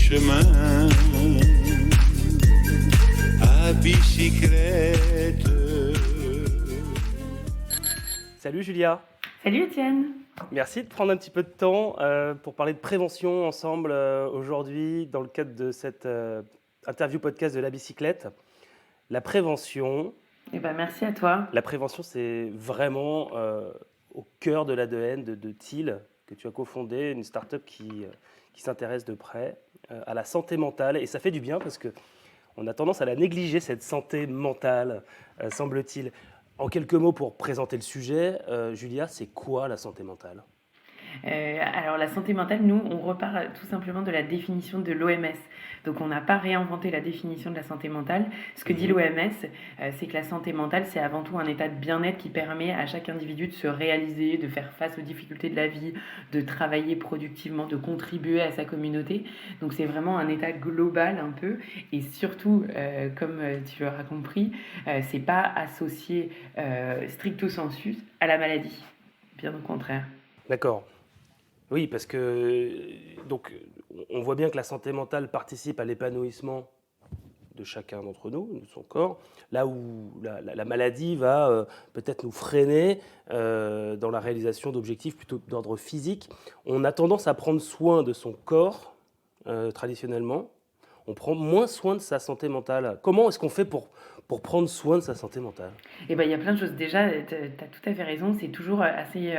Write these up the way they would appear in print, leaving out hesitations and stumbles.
chemin à bicyclette. Salut Julia, Salut Étienne. merci de prendre un petit peu de temps pour parler de prévention ensemble aujourd'hui dans le cadre de cette interview podcast de la bicyclette. La prévention, Merci à toi. c'est vraiment au cœur de l'ADN de Thiel, que tu as cofondé, une start-up qui s'intéresse de près à la santé mentale. Et ça fait du bien parce qu'on a tendance à la négliger, cette santé mentale, semble-t-il. En quelques mots pour présenter le sujet, Julia, c'est quoi la santé mentale ? Alors la santé mentale, nous, on repart tout simplement de la définition de l'OMS. Donc on n'a pas réinventé la définition de la santé mentale. Ce que dit l'OMS, c'est que la santé mentale, c'est avant tout un état de bien-être qui permet à chaque individu de se réaliser, de faire face aux difficultés de la vie, de travailler productivement, de contribuer à sa communauté. Donc c'est vraiment un état global un peu. Et surtout, comme tu l'auras compris, c'est pas associé stricto sensu à la maladie. Bien au contraire. D'accord. Oui, parce que donc, on voit bien que la santé mentale participe à l'épanouissement de chacun d'entre nous, de son corps, là où la maladie va peut-être nous freiner dans la réalisation d'objectifs plutôt d'ordre physique. On a tendance à prendre soin de son corps traditionnellement. On prend moins soin de sa santé mentale. Comment est-ce qu'on fait pour prendre soin de sa santé mentale ? Il y a plein de choses. Déjà, tu as tout à fait raison. C'est toujours assez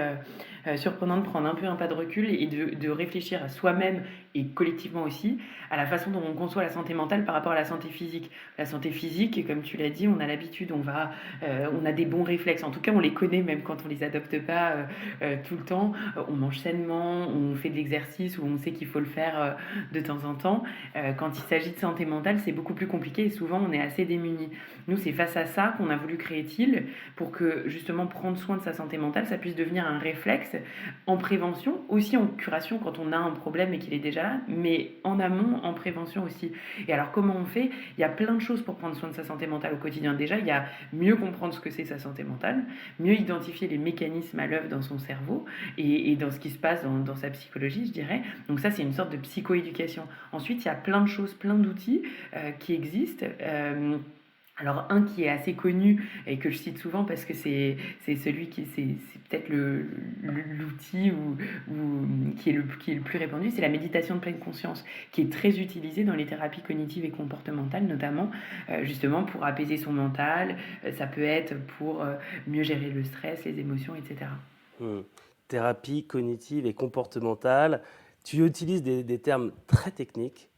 surprenant de prendre un peu un pas de recul et de réfléchir à soi-même et collectivement aussi à la façon dont on conçoit la santé mentale par rapport à la santé physique. La santé physique, comme tu l'as dit, on a l'habitude, on a des bons réflexes. En tout cas, on les connaît même quand on les adopte pas tout le temps. On mange sainement, on fait de l'exercice ou on sait qu'il faut le faire de temps en temps. Quand il s'agit de santé mentale, c'est beaucoup plus compliqué et souvent on est assez démunis. Nous, c'est face à ça qu'on a voulu créer Thiel pour que justement prendre soin de sa santé mentale, ça puisse devenir un réflexe en prévention, aussi en curation quand on a un problème et qu'il est déjà là, mais en amont, en prévention aussi. Et alors comment on fait ? Il y a plein de choses pour prendre soin de sa santé mentale au quotidien. Déjà, il y a mieux comprendre ce que c'est sa santé mentale, mieux identifier les mécanismes à l'œuvre dans son cerveau et dans ce qui se passe dans sa psychologie, je dirais. Donc ça, c'est une sorte de psychoéducation. Ensuite, il y a plein de choses, plein d'outils qui existent. Alors un qui est assez connu et que je cite souvent parce que c'est celui qui c'est peut-être l'outil qui est le plus répandu, c'est la méditation de pleine conscience qui est très utilisée dans les thérapies cognitives et comportementales notamment justement pour apaiser son mental, ça peut être pour mieux gérer le stress, les émotions, etc. Thérapie cognitive et comportementale. Tu utilises des termes très techniques,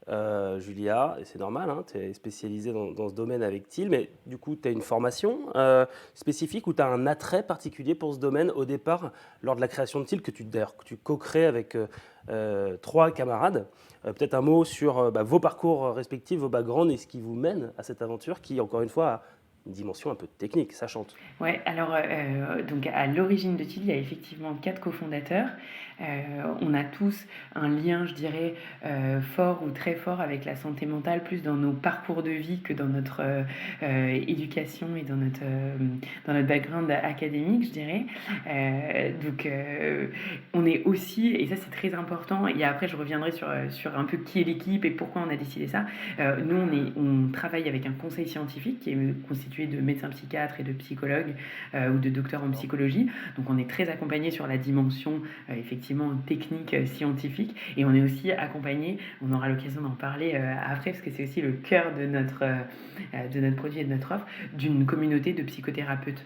Julia, et c'est normal, hein, tu es spécialisée dans ce domaine avec Thiel, mais du coup, tu as une formation spécifique ou tu as un attrait particulier pour ce domaine au départ, lors de la création de Thiel, que tu co-crées avec 3 camarades. Peut-être un mot sur vos parcours respectifs, vos backgrounds et ce qui vous mène à cette aventure qui, encore une fois, a une dimension un peu technique, ça chante. Ouais, alors donc à l'origine de Thiel, il y a effectivement 4 cofondateurs. On a tous un lien, je dirais, fort ou très fort avec la santé mentale, plus dans nos parcours de vie que dans notre éducation et dans notre background académique, je dirais. Donc on est aussi, et ça c'est très important, et après je reviendrai sur un peu qui est l'équipe et pourquoi on a décidé ça. Nous on travaille avec un conseil scientifique qui est constitué de médecins psychiatres et de psychologues ou de docteurs en psychologie. Donc on est très accompagné sur la dimension effectivement technique, scientifique, et on est aussi accompagné, on aura l'occasion d'en parler après parce que c'est aussi le cœur de notre produit et de notre offre, d'une communauté de psychothérapeutes.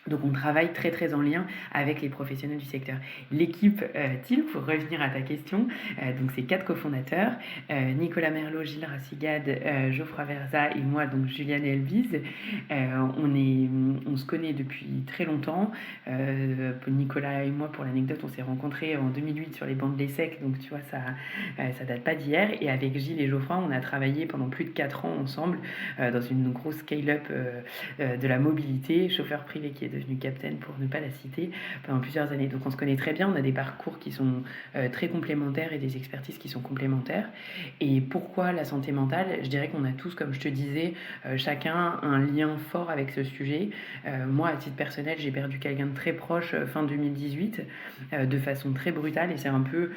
Donc on travaille très très en lien avec les professionnels du secteur. L'équipe Thiel, pour revenir à ta question, donc c'est 4 cofondateurs, Nicolas Merlot, Gilles Rassigade, Geoffroy Verza et moi, donc Juliane Elbise. On se connaît depuis très longtemps. Nicolas et moi, pour l'anecdote, on s'est rencontrés en 2008 sur les bancs de l'ESSEC, donc tu vois, ça date pas d'hier. Et avec Gilles et Geoffroy, on a travaillé pendant plus de 4 ans ensemble dans une grosse scale-up de la mobilité, chauffeur privé qui est devenu Captain pour ne pas la citer, pendant plusieurs années. Donc on se connaît très bien, on a des parcours qui sont très complémentaires et des expertises qui sont complémentaires. Et pourquoi la santé mentale ? Je dirais qu'on a tous, comme je te disais, chacun un lien fort avec ce sujet. Moi, à titre personnel, j'ai perdu quelqu'un de très proche fin 2018, de façon très brutale, et c'est un peu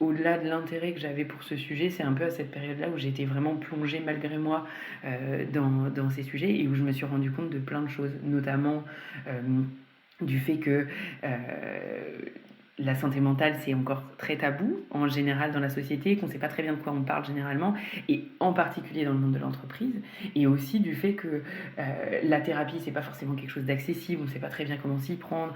au-delà de l'intérêt que j'avais pour ce sujet, c'est un peu à cette période-là où j'étais vraiment plongée malgré moi dans ces sujets et où je me suis rendu compte de plein de choses, notamment du fait que la santé mentale, c'est encore très tabou en général dans la société, qu'on ne sait pas très bien de quoi on parle généralement, et en particulier dans le monde de l'entreprise, et aussi du fait que la thérapie, c'est pas forcément quelque chose d'accessible, on ne sait pas très bien comment s'y prendre,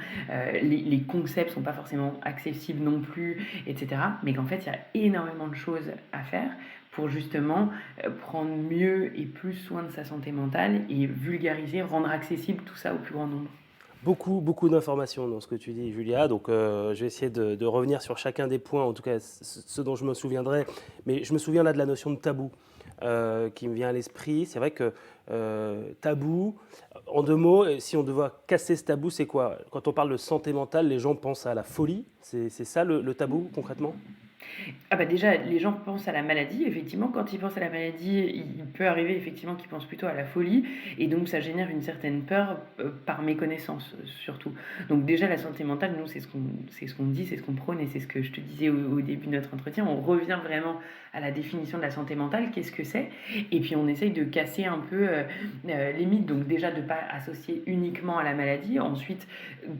les concepts sont pas forcément accessibles non plus, etc. Mais qu'en fait, il y a énormément de choses à faire pour justement prendre mieux et plus soin de sa santé mentale et vulgariser, rendre accessible tout ça au plus grand nombre. Beaucoup, beaucoup d'informations dans ce que tu dis, Julia. Donc, je vais essayer de revenir sur chacun des points, en tout cas ce dont je me souviendrai. Mais je me souviens là de la notion de tabou qui me vient à l'esprit. C'est vrai que tabou, en 2 mots, si on devait casser ce tabou, c'est quoi? Quand on parle de santé mentale, les gens pensent à la folie. C'est ça le tabou concrètement? Ah bah déjà, les gens pensent à la maladie. Effectivement, quand ils pensent à la maladie, il peut arriver effectivement qu'ils pensent plutôt à la folie. Et donc, ça génère une certaine peur par méconnaissance, surtout. Donc déjà, la santé mentale, nous, c'est ce qu'on dit, c'est ce qu'on prône. Et c'est ce que je te disais au début de notre entretien. On revient vraiment à la définition de la santé mentale. Qu'est-ce que c'est? Et puis, on essaye de casser un peu les mythes. Donc déjà, de ne pas associer uniquement à la maladie. Ensuite,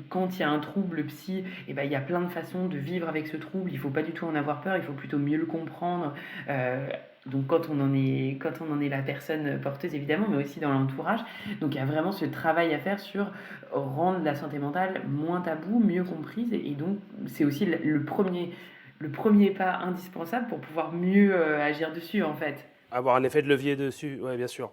quand il y a un trouble psy, eh ben, il y a plein de façons de vivre avec ce trouble. Il ne faut pas du tout en avoir peur, il faut plutôt mieux le comprendre. Donc quand on en est la personne porteuse évidemment, mais aussi dans l'entourage. Donc il y a vraiment ce travail à faire sur rendre la santé mentale moins taboue, mieux comprise. Et donc c'est aussi le premier pas indispensable pour pouvoir mieux agir dessus en fait. Avoir un effet de levier dessus, oui, bien sûr.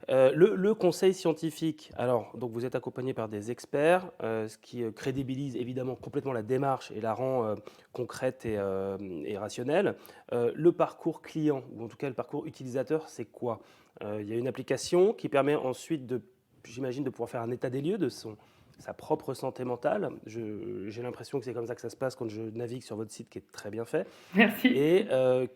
Le conseil scientifique, alors, donc vous êtes accompagné par des experts, ce qui crédibilise évidemment complètement la démarche et la rend concrète et rationnelle. Le parcours client, ou en tout cas le parcours utilisateur, c'est quoi? Il y a une application qui permet ensuite j'imagine, de pouvoir faire un état des lieux de sa propre santé mentale. J'ai l'impression que c'est comme ça que ça se passe quand je navigue sur votre site qui est très bien fait Merci. et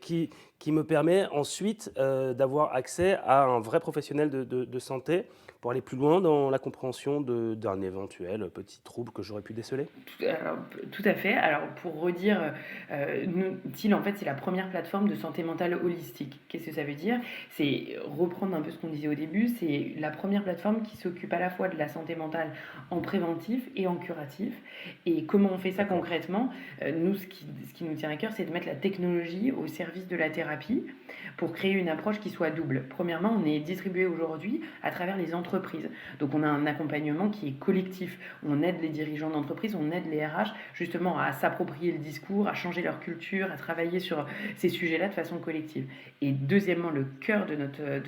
qui me permet ensuite d'avoir accès à un vrai professionnel de santé pour aller plus loin dans la compréhension d'un éventuel petit trouble que j'aurais pu déceler. Tout à fait. Alors, pour redire, TIL, en fait, c'est la première plateforme de santé mentale holistique. Qu'est-ce que ça veut dire? C'est reprendre un peu ce qu'on disait au début, c'est la première plateforme qui s'occupe à la fois de la santé mentale en préventif et en curatif. Et comment on fait ça D'accord. concrètement? Nous, ce qui nous tient à cœur, c'est de mettre la technologie au service de la thérapie pour créer une approche qui soit double. Premièrement, on est distribué aujourd'hui à travers les entreprises. Donc, on a un accompagnement qui est collectif. On aide les dirigeants d'entreprise, on aide les RH justement à s'approprier le discours, à changer leur culture, à travailler sur ces sujets-là de façon collective. Et deuxièmement, le cœur de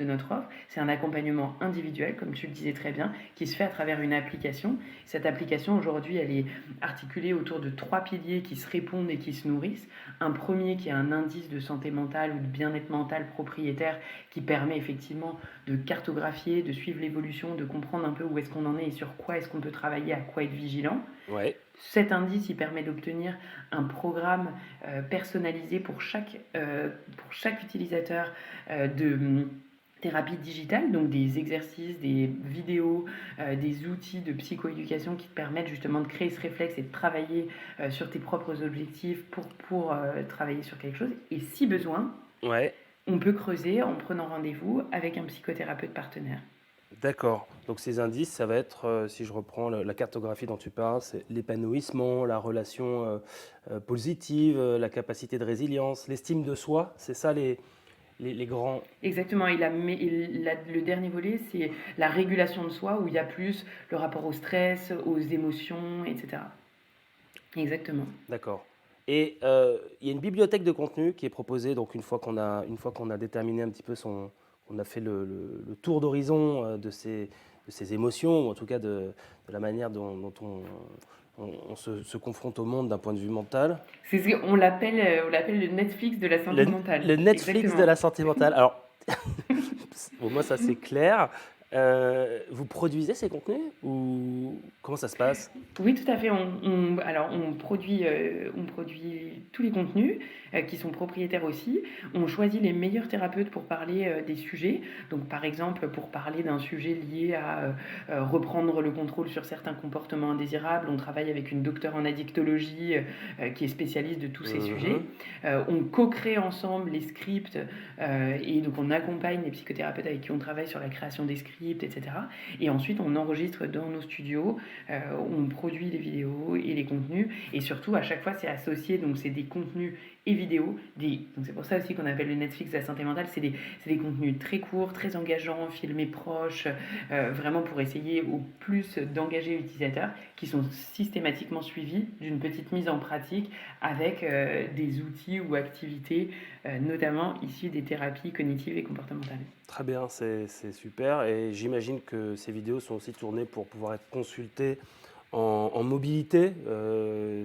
notre offre, c'est un accompagnement individuel, comme tu le disais très bien, qui se fait à travers une application. Cette application, aujourd'hui, elle est articulée autour de 3 piliers qui se répondent et qui se nourrissent. Un premier qui est un indice de santé mentale ou de bien-être mental propriétaire qui permet effectivement de cartographier, de suivre l'évolution, de comprendre un peu où est-ce qu'on en est et sur quoi est-ce qu'on peut travailler, à quoi être vigilant. Ouais. Cet indice, il permet d'obtenir un programme personnalisé pour chaque utilisateur de thérapie digitale, donc des exercices, des vidéos, des outils de psychoéducation qui te permettent justement de créer ce réflexe et de travailler sur tes propres objectifs pour travailler sur quelque chose. Et si besoin, Ouais. on peut creuser en prenant rendez-vous avec un psychothérapeute partenaire. D'accord. Donc ces indices, ça va être, si je reprends la cartographie dont tu parles, c'est l'épanouissement, la relation positive, la capacité de résilience, l'estime de soi. C'est ça les grands. Exactement, le dernier volet, c'est la régulation de soi, où il y a plus le rapport au stress, aux émotions, etc. Exactement. D'accord. Et il y a une bibliothèque de contenu qui est proposée. Donc une fois qu'on a déterminé un petit peu on a fait le tour d'horizon de ses émotions, ou en tout cas de la manière dont on se confronte au monde d'un point de vue mental. On l'appelle le Netflix de la santé mentale. Le Netflix Exactement. de la santé mentale. Alors, au moins ça c'est clair. Vous produisez ces contenus ou comment ça se passe? Oui, tout à fait. Alors, on produit tous les contenus qui sont propriétaires aussi. On choisit les meilleurs thérapeutes pour parler des sujets. Donc, par exemple, pour parler d'un sujet lié à reprendre le contrôle sur certains comportements indésirables, on travaille avec une docteure en addictologie qui est spécialiste de tous ces sujets. Mhm. On co-crée ensemble les scripts et donc on accompagne les psychothérapeutes avec qui on travaille sur la création des scripts, etc. Et ensuite, on enregistre dans nos studios. On produit les vidéos et les contenus et surtout à chaque fois c'est associé, donc c'est des contenus et vidéos, donc c'est pour ça aussi qu'on appelle le Netflix de la santé mentale, c'est des contenus très courts, très engageants, filmés proches, vraiment pour essayer au plus d'engager l'utilisateur qui sont systématiquement suivis d'une petite mise en pratique avec des outils ou activités notamment issus des thérapies cognitives et comportementales. Très bien, c'est super. Et j'imagine que ces vidéos sont aussi tournées pour pouvoir être consultées en mobilité.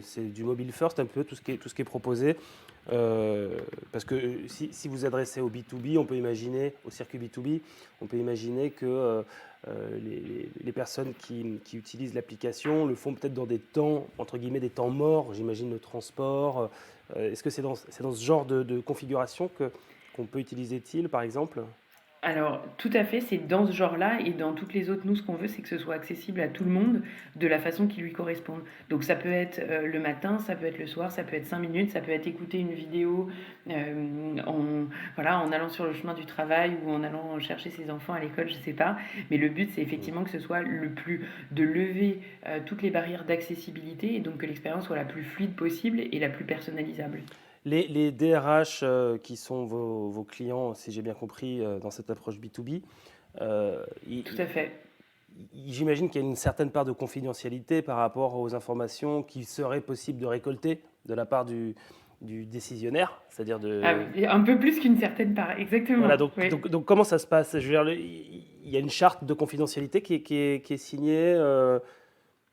C'est du mobile first, un peu tout ce qui est proposé. Parce que si vous adressez au B2B, on peut imaginer, au circuit B2B, on peut imaginer que les personnes qui utilisent l'application le font peut-être dans des temps, entre guillemets, des temps morts, j'imagine le transport. Est-ce que c'est dans ce genre de configuration qu'on peut utiliser TIL, par exemple? Alors, tout à fait, c'est dans ce genre-là et dans toutes les autres, nous, ce qu'on veut, c'est que ce soit accessible à tout le monde de la façon qui lui corresponde. Donc, ça peut être le matin, ça peut être le soir, ça peut être 5 minutes, ça peut être écouter une vidéo voilà, en allant sur le chemin du travail ou en allant chercher ses enfants à l'école, je sais pas. Mais le but, c'est effectivement que ce soit de lever toutes les barrières d'accessibilité et donc que l'expérience soit la plus fluide possible et la plus personnalisable. Les DRH qui sont vos clients, si j'ai bien compris, dans cette approche B2B, Tout à fait. j'imagine qu'il y a une certaine part de confidentialité par rapport aux informations qu'il serait possible de récolter de la part du décisionnaire, c'est-à-dire Ah de... oui, un peu plus qu'une certaine part, Voilà, exactement. Oui. donc comment ça se passe? Je veux dire, il y a une charte de confidentialité qui est signée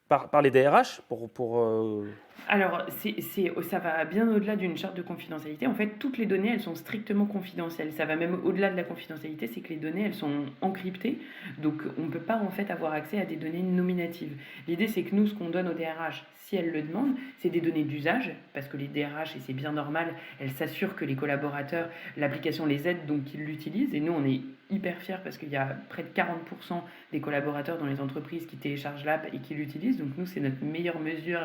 par les DRH Alors, ça va bien au-delà d'une charte de confidentialité. En fait, toutes les données, elles sont strictement confidentielles. Ça va même au-delà de la confidentialité, c'est que les données, elles sont encryptées. Donc, on ne peut pas en fait avoir accès à des données nominatives. L'idée, c'est que nous, ce qu'on donne aux DRH, si elles le demandent, c'est des données d'usage, parce que les DRH, et c'est bien normal, elles s'assurent que les collaborateurs, l'application les aide, donc qu'ils l'utilisent. Et nous, on est hyper fiers parce qu'il y a près de 40% des collaborateurs dans les entreprises qui téléchargent l'app et qui l'utilisent. Donc, nous, c'est notre meilleure mesure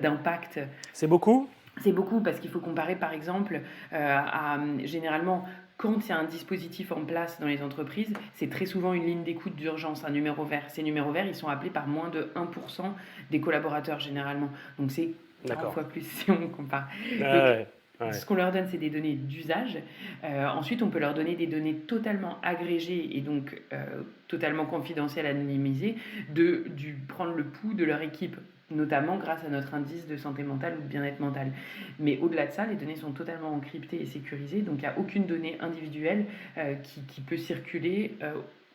d'impact. C'est beaucoup? C'est beaucoup parce qu'il faut comparer par exemple généralement quand il y a un dispositif en place dans les entreprises, c'est très souvent une ligne d'écoute d'urgence, un numéro vert. Ces numéros verts, ils sont appelés par moins de 1% des collaborateurs généralement. Donc c'est 40 D'accord. fois plus si on compare. Ah Donc, ouais, ouais. ce qu'on leur donne, c'est des données d'usage. Ensuite, on peut leur donner des données totalement agrégées et donc totalement confidentielles, anonymisées, prendre le pouls de leur équipe, notamment grâce à notre indice de santé mentale ou de bien-être mental. Mais au-delà de ça, les données sont totalement encryptées et sécurisées, donc il n'y a aucune donnée individuelle qui peut circuler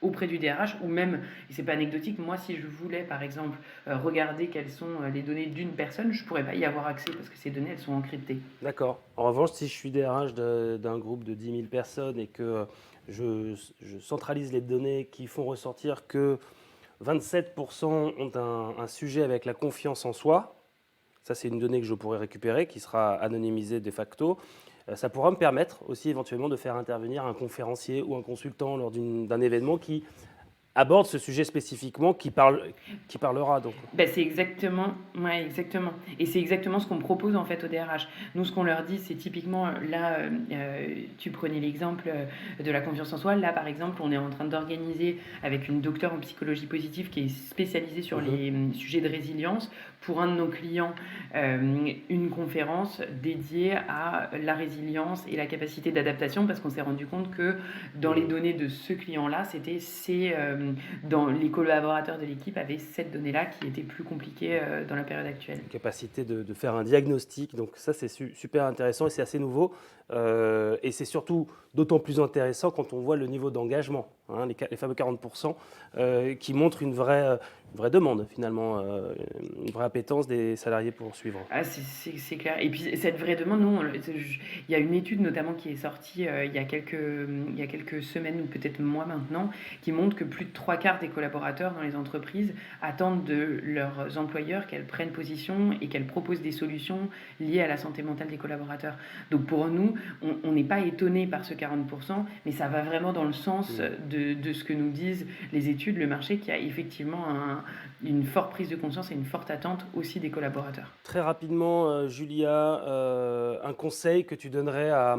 auprès du DRH, ou même, et c'est pas anecdotique, moi si je voulais par exemple regarder quelles sont les données d'une personne, je pourrais pas y avoir accès parce que ces données elles sont encryptées. D'accord. En revanche, si je suis DRH d'un groupe de 10 000 personnes et que je centralise les données qui font ressortir que 27% ont un sujet avec la confiance en soi, ça c'est une donnée que je pourrais récupérer, qui sera anonymisée de facto, ça pourra me permettre aussi éventuellement de faire intervenir un conférencier ou un consultant lors d'un événement qui aborde ce sujet spécifiquement, qui parlera donc. Ben, c'est exactement, ouais, exactement. Et c'est exactement ce qu'on propose en fait au DRH. Nous, ce qu'on leur dit, c'est typiquement, là, tu prenais l'exemple de la confiance en soi. Là, par exemple, on est en train d'organiser avec une docteure en psychologie positive qui est spécialisée sur les sujets de résilience pour un de nos clients, une conférence dédiée à la résilience et la capacité d'adaptation parce qu'on s'est rendu compte que dans les données de ce client-là, dans les collaborateurs de l'équipe avaient cette donnée-là qui était plus compliquée dans la période actuelle. Capacité de faire un diagnostic, donc ça c'est super intéressant et c'est assez nouveau. Et c'est surtout d'autant plus intéressant quand on voit le niveau d'engagement, hein, les fameux 40% qui montrent vraie demande finalement, une vraie appétence des salariés pour suivre. Ah, c'est clair. Et puis cette vraie demande, nous, il y a une étude notamment qui est sortie il y a quelques semaines ou peut-être mois maintenant, qui montre que plus de 3/4 des collaborateurs dans les entreprises attendent de leurs employeurs qu'elles prennent position et qu'elles proposent des solutions liées à la santé mentale des collaborateurs. Donc pour nous, on n'est pas étonné par ce 40%, mais ça va vraiment dans le sens de ce que nous disent les études, le marché, qui a effectivement une forte prise de conscience et une forte attente aussi des collaborateurs. Très rapidement, Julia, un conseil que tu donnerais à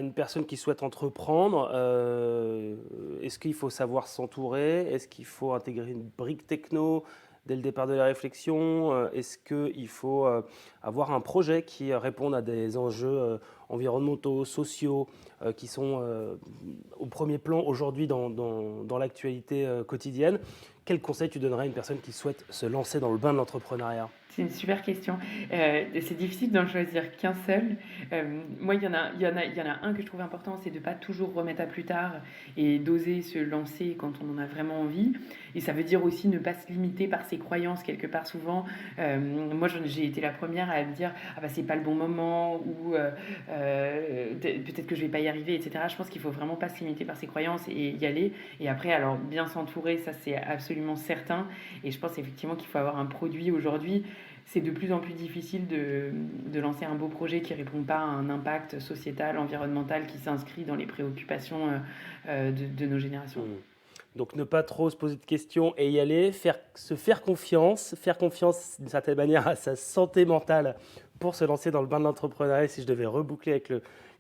une personne qui souhaite entreprendre, est-ce qu'il faut savoir s'entourer? Est-ce qu'il faut intégrer une brique techno dès le départ de la réflexion? Est-ce qu'il faut avoir un projet qui réponde à des enjeux environnementaux, sociaux, qui sont au premier plan aujourd'hui dans l'actualité quotidienne? Quel conseil tu donnerais à une personne qui souhaite se lancer dans le bain de l'entrepreneuriat? C'est une super question. C'est difficile d'en choisir qu'un seul. Moi, il y en a un que je trouve important, c'est de ne pas toujours remettre à plus tard et d'oser se lancer quand on en a vraiment envie. Et ça veut dire aussi ne pas se limiter par ses croyances quelque part souvent. Moi, j'ai été la première à me dire « Ah bah c'est pas le bon moment » ou peut-être que je vais pas y arriver, etc. Je pense qu'il faut vraiment pas se limiter par ses croyances et y aller. Et après, alors bien s'entourer, ça c'est absolument certain. Et je pense effectivement qu'il faut avoir un produit aujourd'hui. C'est de plus en plus difficile de lancer un beau projet qui ne répond pas à un impact sociétal, environnemental, qui s'inscrit dans les préoccupations de nos générations. Donc ne pas trop se poser de questions et y aller, se faire confiance d'une certaine manière à sa santé mentale pour se lancer dans le bain de l'entrepreneuriat, si je devais reboucler avec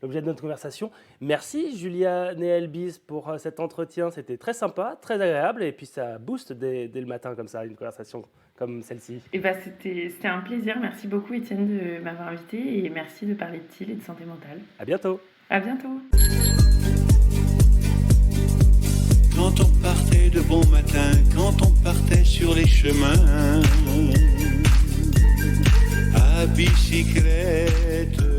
l'objet de notre conversation. Merci Julia Néelbis pour cet entretien, c'était très sympa, très agréable et puis ça booste dès le matin comme ça, une conversation comme celle-ci. Et bah c'était un plaisir, merci beaucoup Étienne de m'avoir invité et merci de parler de TIL et de santé mentale. À bientôt. À bientôt. Quand on partait de bon matin, quand on partait sur les chemins, à bicyclette.